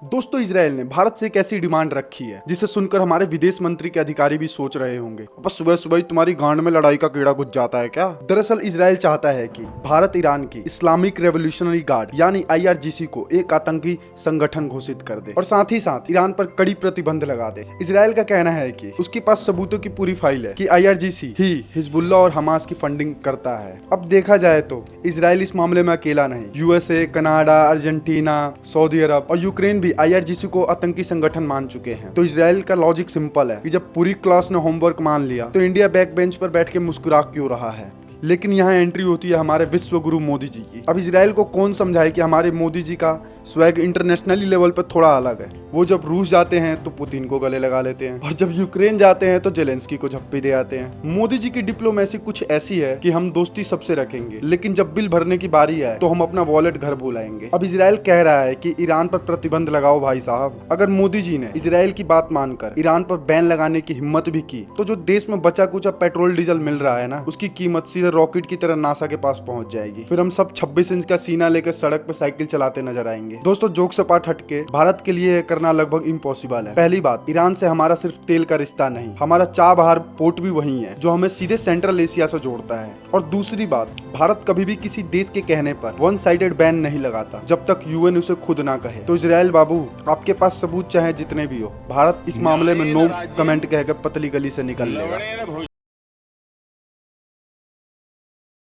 दोस्तों, इजराइल ने भारत से एक ऐसी डिमांड रखी है जिसे सुनकर हमारे विदेश मंत्री के अधिकारी भी सोच रहे होंगे, बस सुबह सुबह ही तुम्हारी गांड में लड़ाई का कीड़ा घुस जाता है क्या। दरअसल इजराइल चाहता है कि भारत ईरान की इस्लामिक रेवोल्यूशनरी गार्ड यानी IRGC को एक आतंकी संगठन घोषित कर दे और साथ ही साथ ईरान पर कड़ी प्रतिबंध लगा दे। इजराइल का कहना है कि उसके पास सबूतों की पूरी फाइल है कि IRGC ही हिजबुल्ला और हमास की फंडिंग करता है। अब देखा जाए तो इजराइल इस मामले में अकेला नहीं, USA, कनाडा, अर्जेंटीना, सऊदी अरब और यूक्रेन भी IRGC को आतंकी संगठन मान चुके हैं। तो इजराइल का लॉजिक सिंपल है कि जब पूरी क्लास ने होमवर्क मान लिया तो इंडिया बैक बेंच पर बैठ के मुस्कुरा क्यों रहा है। लेकिन यहाँ एंट्री होती है हमारे विश्व गुरु मोदी जी की। अब इजराइल को कौन समझाए कि हमारे मोदी जी का स्वैग इंटरनेशनली लेवल पर थोड़ा अलग है। वो जब रूस जाते हैं तो पुतिन को गले लगा लेते हैं और जब यूक्रेन जाते हैं तो जेलेंस्की को झप्पी दे आते हैं। मोदी जी की डिप्लोमेसी कुछ ऐसी है कि हम दोस्ती सबसे रखेंगे, लेकिन जब बिल भरने की बारी आए तो हम अपना वॉलेट घर भुलाएंगे। अब इजराइल कह रहा है कि ईरान पर प्रतिबंध लगाओ भाई साहब। अगर मोदी जी ने इजराइल की बात मानकर ईरान पर बैन लगाने की हिम्मत भी की तो जो देश में बचा कुचा पेट्रोल डीजल मिल रहा है ना, उसकी कीमत सीधे रॉकेट की तरह नासा के पास पहुंच जाएगी। फिर हम सब 26 इंच का सीना लेकर सड़क पे साइकिल चलाते नजर आएंगे। दोस्तों, जोक से पाठ हटके भारत के लिए करना लगभग इम्पॉसिबल है। पहली बात, ईरान से हमारा सिर्फ तेल का रिश्ता नहीं, हमारा चाबहार पोर्ट भी वही है जो हमें सीधे सेंट्रल एशिया से जोड़ता है। और दूसरी बात, भारत कभी भी किसी देश के कहने पर वन साइडेड बैन नहीं लगाता जब तक UN उसे खुद ना कहे। तो इजराइल बाबू, आपके पास सबूत चाहे जितने भी हो, भारत इस मामले में नो कमेंट कहकर पतली गली से निकल लेगा।